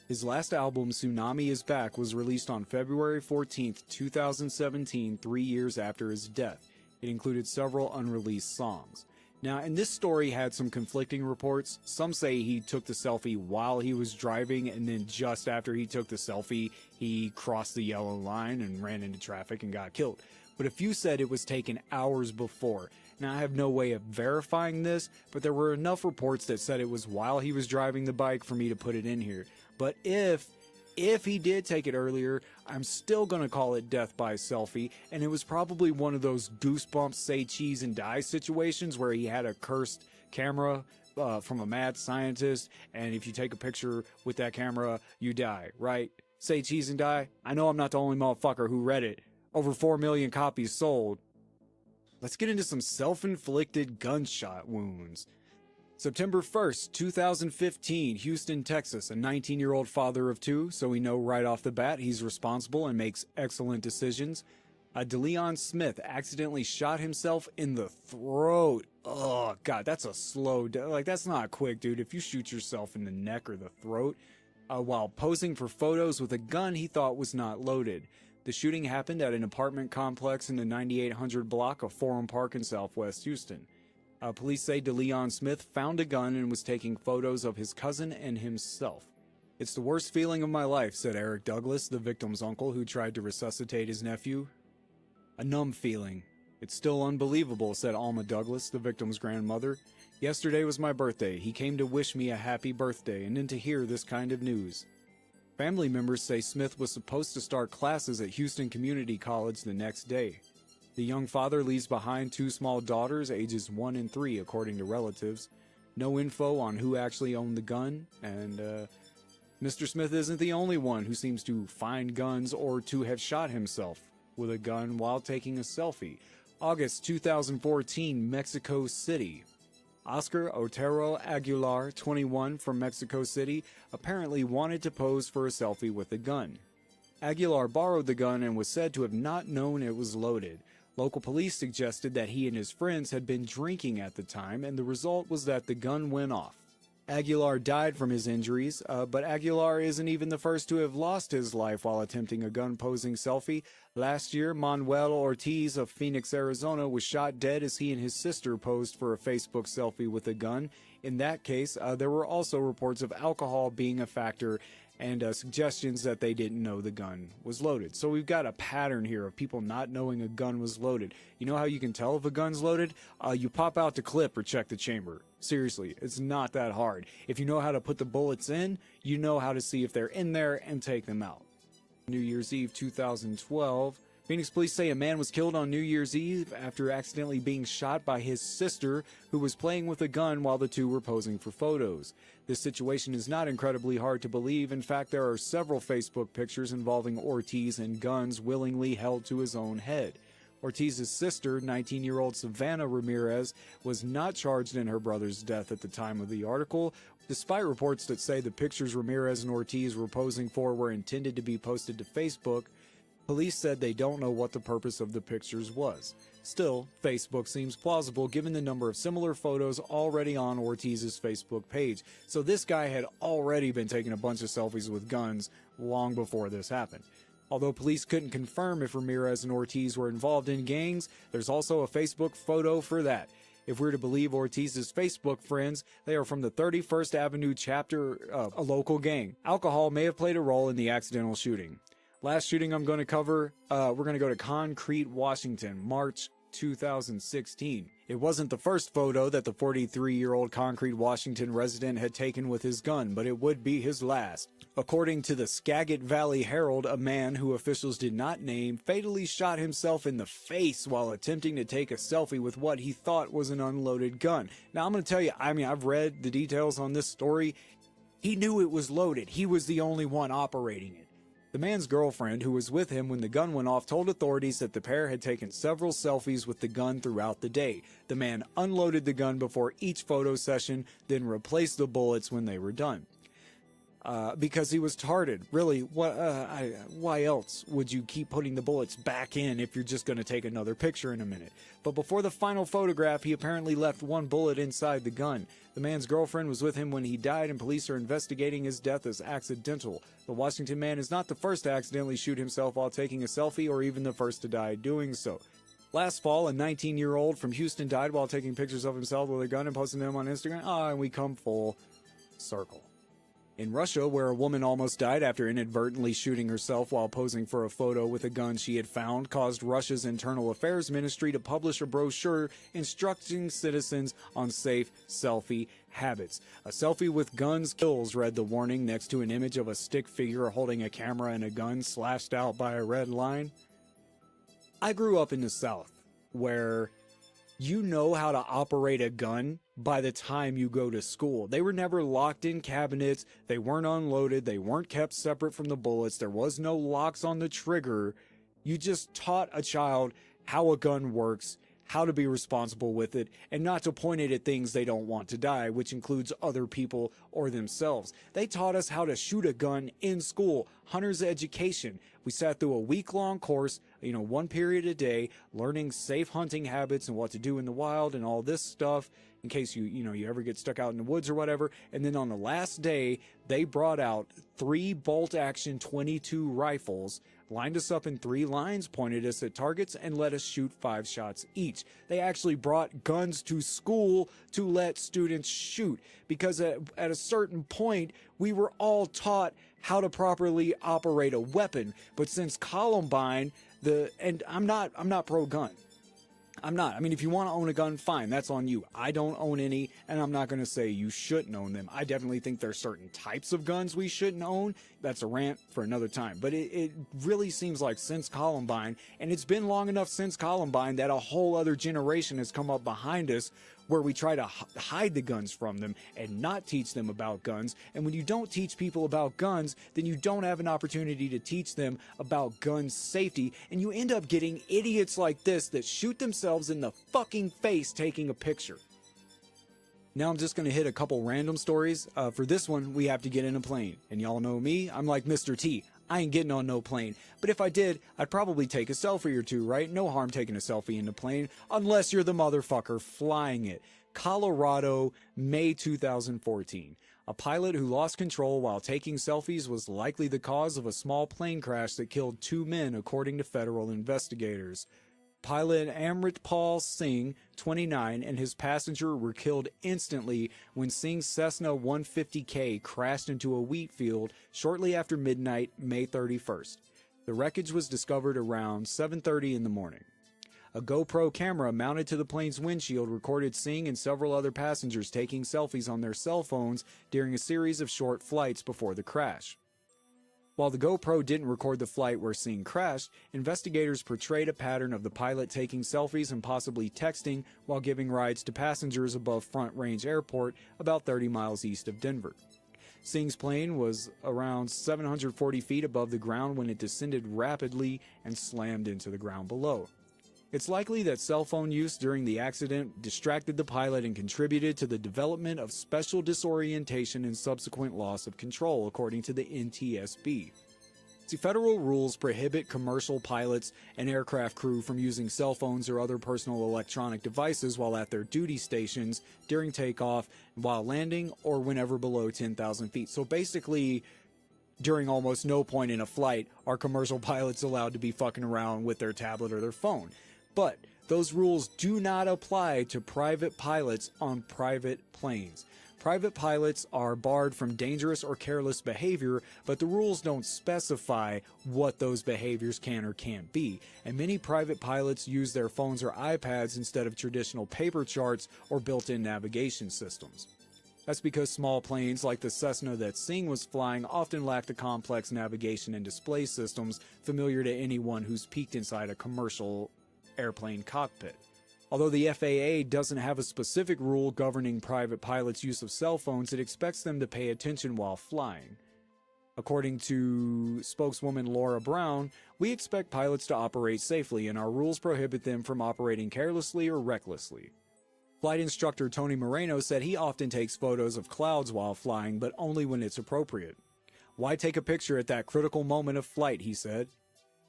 His last album, Tsunami Is Back, was released on February 14, 2017, 3 years after his death. It included several unreleased songs. Now, and this story had some conflicting reports. Some say he took the selfie while he was driving, and then just after he took the selfie, he crossed the yellow line and ran into traffic and got killed. But a few said it was taken hours before. Now, I have no way of verifying this, but there were enough reports that said it was while he was driving the bike for me to put it in here. But if he did take it earlier, I'm still going to call it death by selfie, and it was probably one of those goosebumps, say cheese and die situations where he had a cursed camera from a mad scientist, and if you take a picture with that camera, you die, right? Say cheese and die? I know I'm not the only motherfucker who read it. Over 4 million copies sold. Let's get into some self-inflicted gunshot wounds. September 1st, 2015, Houston, Texas, a 19-year-old father of 2, so we know right off the bat he's responsible and makes excellent decisions. DeLeon Smith accidentally shot himself in the throat. Oh, God, that's a slow death. Like, that's not quick, dude. If you shoot yourself in the neck or the throat, while posing for photos with a gun he thought was not loaded. The shooting happened at an apartment complex in the 9800 block of Forum Park in southwest Houston. Police say DeLeon Smith found a gun and was taking photos of his cousin and himself. "It's the worst feeling of my life," said Eric Douglas, the victim's uncle who tried to resuscitate his nephew. "A numb feeling. It's still unbelievable," said Alma Douglas, the victim's grandmother. "Yesterday was my birthday. He came to wish me a happy birthday, and then to hear this kind of news." Family members say Smith was supposed to start classes at Houston Community College the next day. The young father leaves behind two small daughters, ages 1 and 3, according to relatives. No info on who actually owned the gun, and Mr. Smith isn't the only one who seems to find guns or to have shot himself with a gun while taking a selfie. August 2014, Mexico City. Oscar Otero Aguilar, 21, from Mexico City, apparently wanted to pose for a selfie with a gun. Aguilar borrowed the gun and was said to have not known it was loaded. Local police suggested that he and his friends had been drinking at the time, and the result was that the gun went off. Aguilar died from his injuries, but Aguilar isn't even the first to have lost his life while attempting a gun-posing selfie. Last year, Manuel Ortiz of Phoenix, Arizona, was shot dead as he and his sister posed for a Facebook selfie with a gun. In that case, there were also reports of alcohol being a factor and suggestions that they didn't know the gun was loaded. So we've got a pattern here of people not knowing a gun was loaded. You know how you can tell if a gun's loaded? You pop out the clip or check the chamber. Seriously, it's not that hard. If you know how to put the bullets in, you know how to see if they're in there and take them out. New Year's Eve 2012. Phoenix police say a man was killed on New Year's Eve after accidentally being shot by his sister, who was playing with a gun while the two were posing for photos. This situation is not incredibly hard to believe. In fact, there are several Facebook pictures involving Ortiz and guns willingly held to his own head. Ortiz's sister, 19-year-old Savannah Ramirez, was not charged in her brother's death at the time of the article, despite reports that say the pictures Ramirez and Ortiz were posing for were intended to be posted to Facebook. Police said they don't know what the purpose of the pictures was. Still, Facebook seems plausible given the number of similar photos already on Ortiz's Facebook page, so this guy had already been taking a bunch of selfies with guns long before this happened. Although police couldn't confirm if Ramirez and Ortiz were involved in gangs, there's also a Facebook photo for that. If we're to believe Ortiz's Facebook friends, they are from the 31st Avenue chapter of a local gang. Alcohol may have played a role in the accidental shooting. Last shooting I'm going to cover, we're going to go to Concrete, Washington, March 2016. It wasn't the first photo that the 43-year-old Concrete, Washington resident had taken with his gun, but it would be his last. According to the Skagit Valley Herald, a man who officials did not name fatally shot himself in the face while attempting to take a selfie with what he thought was an unloaded gun. Now, I'm going to tell you, I've read the details on this story. He knew it was loaded. He was the only one operating it. The man's girlfriend, who was with him when the gun went off, told authorities that the pair had taken several selfies with the gun throughout the day. The man unloaded the gun before each photo session, then replaced the bullets when they were done. Because he was tarded. Really, why else would you keep putting the bullets back in if you're just going to take another picture in a minute? But before the final photograph, he apparently left one bullet inside the gun. The man's girlfriend was with him when he died, and police are investigating his death as accidental. The Washington man is not the first to accidentally shoot himself while taking a selfie, or even the first to die doing so. Last fall, a 19-year-old from Houston died while taking pictures of himself with a gun and posting them on Instagram. And we come full circle. In Russia, where a woman almost died after inadvertently shooting herself while posing for a photo with a gun she had found, caused Russia's Internal Affairs Ministry to publish a brochure instructing citizens on safe selfie habits. A selfie with guns kills, read the warning next to an image of a stick figure holding a camera and a gun slashed out by a red line. I grew up in the South, where you know how to operate a gun by the time you go to school. They were never locked in cabinets. They weren't unloaded. They weren't kept separate from the bullets. There was no locks on the trigger. You just taught a child how a gun works, how to be responsible with it, and not to point it at things they don't want to die, which includes other people or themselves. They taught us how to shoot a gun in school, hunter's education. We sat through a week-long course, one period a day, learning safe hunting habits and what to do in the wild and all this stuff. in case you ever get stuck out in the woods or whatever. And then on the last day, they brought out 3 bolt-action .22 rifles, lined us up in 3 lines, pointed us at targets, and let us shoot 5 shots each. They actually brought guns to school to let students shoot, because at a certain point, we were all taught how to properly operate a weapon. But since Columbine, and I'm not pro-gun. I'm not. I mean, if you want to own a gun, fine, that's on you. I don't own any, and I'm not going to say you shouldn't own them. I definitely think there's certain types of guns we shouldn't own. That's a rant for another time. But it really seems like since Columbine, and it's been long enough since Columbine, that a whole other generation has come up behind us where we try to hide the guns from them and not teach them about guns. And when you don't teach people about guns, then you don't have an opportunity to teach them about gun safety. And you end up getting idiots like this that shoot themselves in the fucking face taking a picture. Now I'm just going to hit a couple random stories. For this one, we have to get in a plane. And y'all know me, I'm like Mr. T. I ain't getting on no plane. But if I did, I'd probably take a selfie or two, right? No harm taking a selfie in the plane, unless you're the motherfucker flying it. Colorado, May 2014. A pilot who lost control while taking selfies was likely the cause of a small plane crash that killed 2 men, according to federal investigators. Pilot Amritpal Singh, 29, and his passenger were killed instantly when Singh's Cessna 150K crashed into a wheat field shortly after midnight, May 31st. The wreckage was discovered around 7:30 in the morning. A GoPro camera mounted to the plane's windshield recorded Singh and several other passengers taking selfies on their cell phones during a series of short flights before the crash. While the GoPro didn't record the flight where Singh crashed, investigators portrayed a pattern of the pilot taking selfies and possibly texting while giving rides to passengers above Front Range Airport, about 30 miles east of Denver. Singh's plane was around 740 feet above the ground when it descended rapidly and slammed into the ground below. It's likely that cell phone use during the accident distracted the pilot and contributed to the development of special disorientation and subsequent loss of control, according to the NTSB. See, federal rules prohibit commercial pilots and aircraft crew from using cell phones or other personal electronic devices while at their duty stations, during takeoff, while landing, or whenever below 10,000 feet. So basically, during almost no point in a flight are commercial pilots allowed to be fucking around with their tablet or their phone. But those rules do not apply to private pilots on private planes. Private pilots are barred from dangerous or careless behavior, but the rules don't specify what those behaviors can or can't be. And many private pilots use their phones or iPads instead of traditional paper charts or built-in navigation systems. That's because small planes like the Cessna that Singh was flying often lack the complex navigation and display systems familiar to anyone who's peeked inside a commercial airplane cockpit. Although the FAA doesn't have a specific rule governing private pilots' use of cell phones, it expects them to pay attention while flying. According to spokeswoman Laura Brown, we expect pilots to operate safely, and our rules prohibit them from operating carelessly or recklessly. Flight instructor Tony Moreno said he often takes photos of clouds while flying, but only when it's appropriate. Why take a picture at that critical moment of flight, he said.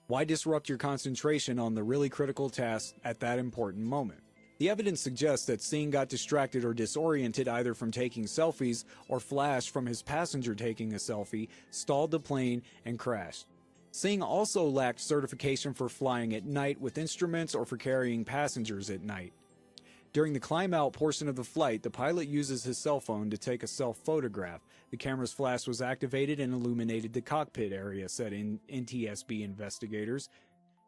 Why disrupt your concentration on the really critical task at that important moment? The evidence suggests that Singh got distracted or disoriented either from taking selfies or flash from his passenger taking a selfie, stalled the plane, and crashed. Singh also lacked certification for flying at night with instruments or for carrying passengers at night. During the climb-out portion of the flight, the pilot uses his cell phone to take a self-photograph. The camera's flash was activated and illuminated the cockpit area, said NTSB investigators.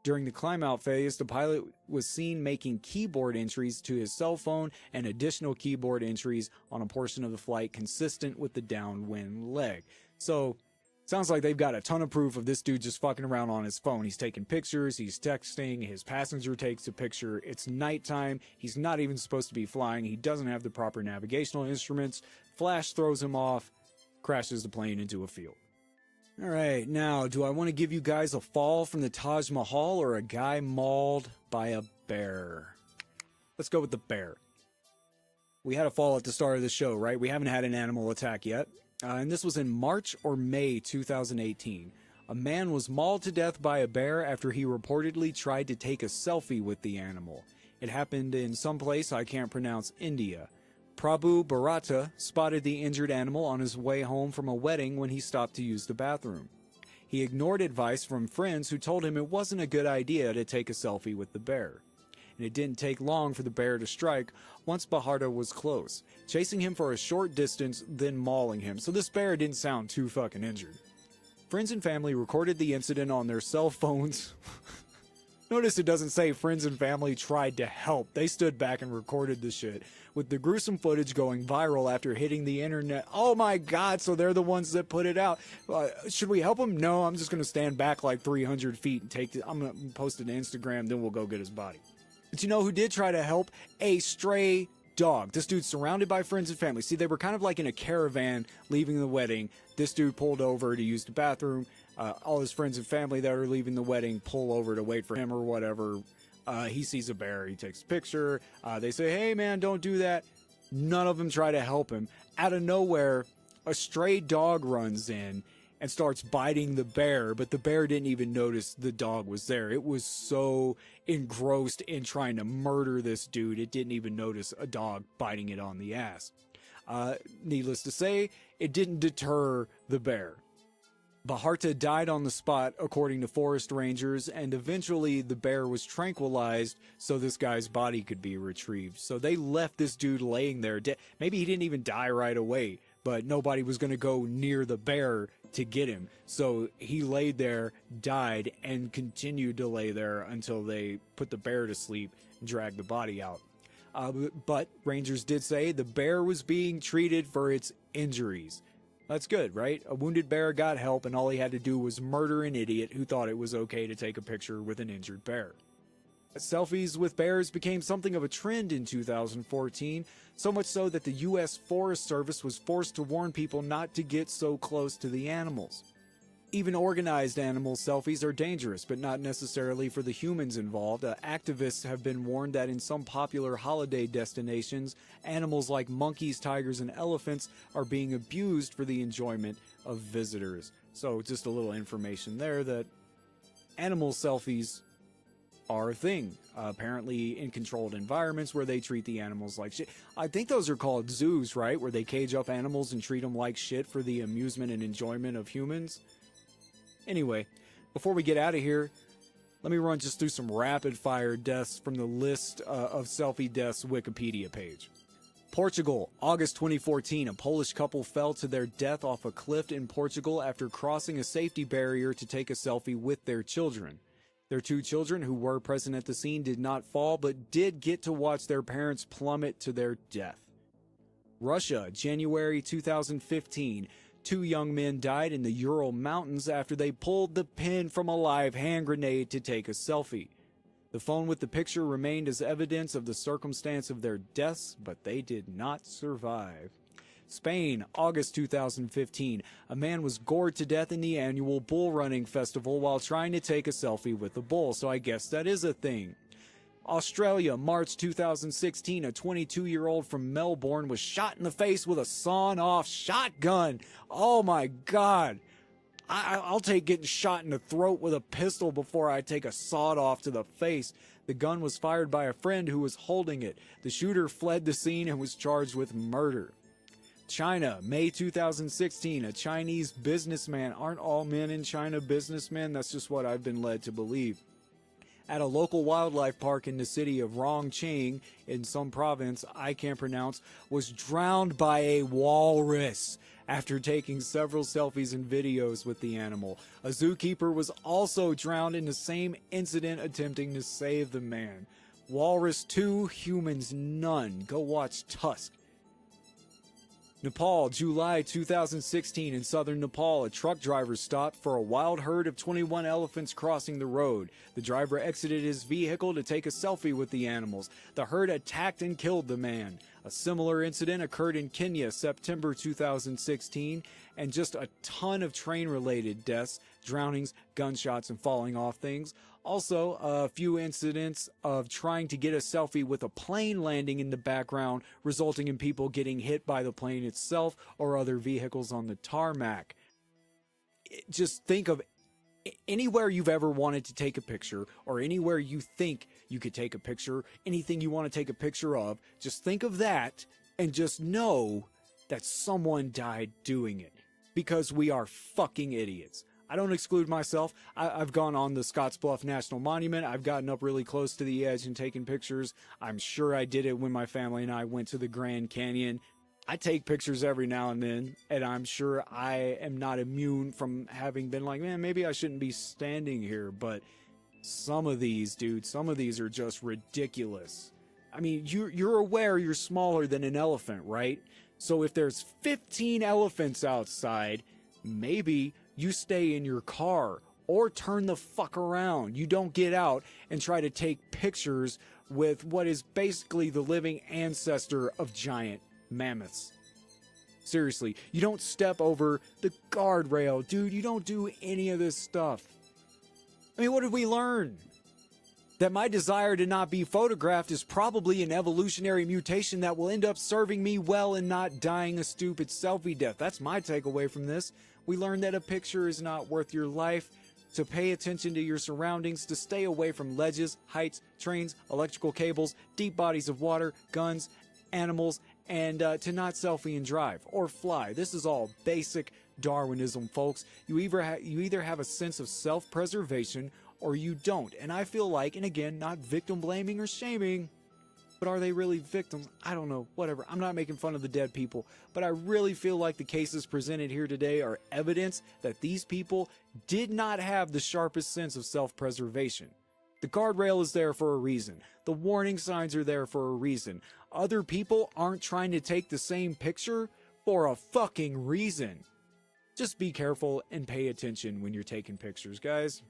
During the climb-out phase, the pilot was seen making keyboard entries to his cell phone and additional keyboard entries on a portion of the flight consistent with the downwind leg. So, sounds like they've got a ton of proof of this dude just fucking around on his phone. He's taking pictures, he's texting, his passenger takes a picture. It's nighttime, he's not even supposed to be flying, he doesn't have the proper navigational instruments. Flash throws him off, crashes the plane into a field. Alright, now, do I want to give you guys a fall from the Taj Mahal or a guy mauled by a bear? Let's go with the bear. We had a fall at the start of the show, right? We haven't had an animal attack yet. And this was in March or May 2018. A man was mauled to death by a bear after he reportedly tried to take a selfie with the animal. It happened in some place I can't pronounce, India. Prabhu Bharata spotted the injured animal on his way home from a wedding when he stopped to use the bathroom. He ignored advice from friends who told him it wasn't a good idea to take a selfie with the bear. And it didn't take long for the bear to strike once Bharata was close, chasing him for a short distance, then mauling him. So this bear didn't sound too fucking injured. Friends and family recorded the incident on their cell phones. Notice it doesn't say friends and family tried to help. They stood back and recorded the shit, with the gruesome footage going viral after hitting the internet. Oh my god, so they're the ones that put it out. Should we help him? No, I'm just going to stand back like 300 feet and take it. I'm going to post it to Instagram, then we'll go get his body. But you know who did try to help? A stray dog. This dude's surrounded by friends and family. See, they were kind of like in a caravan leaving the wedding. This dude pulled over to use the bathroom. All his friends and family that are leaving the wedding pull over to wait for him or whatever. He sees a bear. He takes a picture. They say, hey, man, don't do that. None of them try to help him. Out of nowhere, a stray dog runs in and starts biting the bear, but the bear didn't even notice the dog was there. It was so engrossed in trying to murder this dude, it didn't even notice a dog biting it on the ass. Needless to say, it didn't deter the bear. Bharata died on the spot, according to forest rangers, and eventually the bear was tranquilized so this guy's body could be retrieved. So they left this dude laying there dead. Maybe he didn't even die right away, but nobody was going to go near the bear to get him. So he laid there, died, and continued to lay there until they put the bear to sleep and dragged the body out. But rangers did say the bear was being treated for its injuries. That's good, right? A wounded bear got help, and all he had to do was murder an idiot who thought it was okay to take a picture with an injured bear. Selfies with bears became something of a trend in 2014, so much so that the U.S. Forest Service was forced to warn people not to get so close to the animals. Even organized animal selfies are dangerous, but not necessarily for the humans involved. Activists have been warned that in some popular holiday destinations, animals like monkeys, tigers, and elephants are being abused for the enjoyment of visitors. So just a little information there that animal selfies are a thing. Apparently in controlled environments where they treat the animals like shit. I think those are called zoos, right? Where they cage up animals and treat them like shit for the amusement and enjoyment of humans. Anyway, before we get out of here, let me run just through some rapid-fire deaths from the list of selfie deaths Wikipedia page. Portugal, August 2014, a Polish couple fell to their death off a cliff in Portugal after crossing a safety barrier to take a selfie with their children. Their two children, who were present at the scene, did not fall, but did get to watch their parents plummet to their death. Russia, January 2015. Two young men died in the Ural Mountains after they pulled the pin from a live hand grenade to take a selfie. The phone with the picture remained as evidence of the circumstance of their deaths, but they did not survive. Spain, August 2015. A man was gored to death in the annual bull running festival while trying to take a selfie with a bull, so I guess that is a thing. Australia, March 2016, a 22-year-old from Melbourne was shot in the face with a sawn-off shotgun. Oh my God. I'll take getting shot in the throat with a pistol before I take a sawed-off to the face. The gun was fired by a friend who was holding it. The shooter fled the scene and was charged with murder. China, May 2016, a Chinese businessman. Aren't all men in China businessmen? That's just what I've been led to believe. At a local wildlife park in the city of Rongqing, in some province I can't pronounce, was drowned by a walrus after taking several selfies and videos with the animal. A zookeeper was also drowned in the same incident attempting to save the man. Walrus 2, humans none. Go watch Tusk. Nepal, July 2016. In southern Nepal, a truck driver stopped for a wild herd of 21 elephants crossing the road. The driver exited his vehicle to take a selfie with the animals. The herd attacked and killed the man. A similar incident occurred in Kenya, September 2016, and just a ton of train-related deaths, drownings, gunshots, and falling off things. Also, a few incidents of trying to get a selfie with a plane landing in the background, resulting in people getting hit by the plane itself or other vehicles on the tarmac. Just think of anywhere you've ever wanted to take a picture, or anywhere you think you could take a picture, anything you want to take a picture of, just think of that and just know that someone died doing it, because we are fucking idiots. I don't exclude myself. I've gone on the Scottsbluff National Monument. I've gotten up really close to the edge and taken pictures. I'm sure I did it when my family and I went to the Grand Canyon. I take pictures every now and then, and I'm sure I am not immune from having been like, man, maybe I shouldn't be standing here. But some of these, dude, some of these are just ridiculous. I mean, you're aware you're smaller than an elephant, right? So if there's 15 elephants outside, maybe you stay in your car or turn the fuck around. You don't get out and try to take pictures with what is basically the living ancestor of giant mammoths. Seriously, you don't step over the guardrail, dude. You don't do any of this stuff. I mean, what did we learn? That my desire to not be photographed is probably an evolutionary mutation that will end up serving me well and not dying a stupid selfie death. That's my takeaway from this. We learned that a picture is not worth your life, to pay attention to your surroundings, to stay away from ledges, heights, trains, electrical cables, deep bodies of water, guns, animals, and to not selfie and drive or fly. This is all basic Darwinism, folks. You either have a sense of self-preservation or you don't. And I feel like, and again, not victim blaming or shaming, but are they really victims? I don't know, whatever. I'm not making fun of the dead people, but I really feel like the cases presented here today are evidence that these people did not have the sharpest sense of self-preservation. The guardrail is there for a reason. The warning signs are there for a reason. Other people aren't trying to take the same picture for a fucking reason. Just be careful and pay attention when you're taking pictures, guys.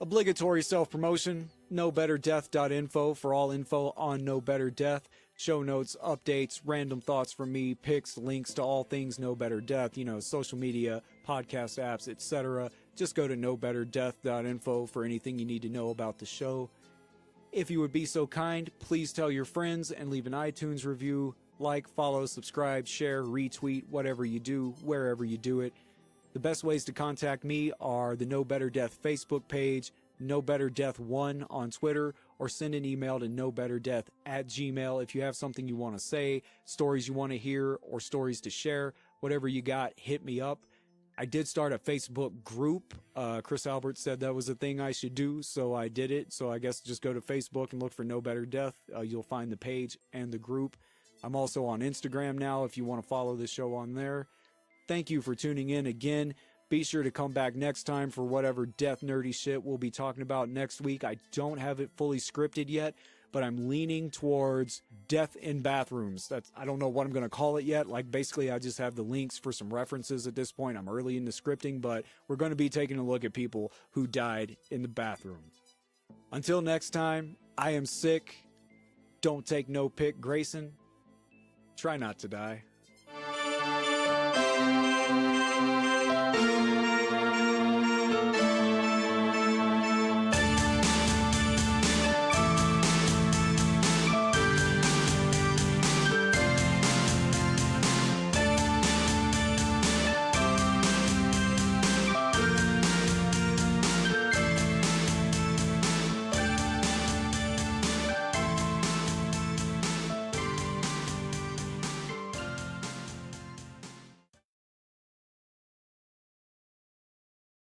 Obligatory self-promotion, knowbetterdeath.info for all info on No Better Death. Show notes, updates, random thoughts from me, pics, links to all things No Better Death, social media, podcast apps, etc. Just go to knowbetterdeath.info for anything you need to know about the show. If you would be so kind, please tell your friends and leave an iTunes review. Like, follow, subscribe, share, retweet, whatever you do, wherever you do it. The best ways to contact me are the No Better Death Facebook page, No Better Death 1 on Twitter, or send an email to nobetterdeath@gmail.com if you have something you want to say, stories you want to hear, or stories to share. Whatever you got, hit me up. I did start a Facebook group. Chris Albert said that was a thing I should do, so I did it. So I guess just go to Facebook and look for No Better Death. You'll find the page and the group. I'm also on Instagram now if you want to follow the show on there. Thank you for tuning in again. Be sure to come back next time for whatever death nerdy shit we'll be talking about next week. I don't have it fully scripted yet, but I'm leaning towards death in bathrooms. I don't know what I'm going to call it yet. Like, basically, I just have the links for some references at this point. I'm early in the scripting, but we're going to be taking a look at people who died in the bathroom. Until next time, I am sick. Don't take no pic, Grayson. Try not to die.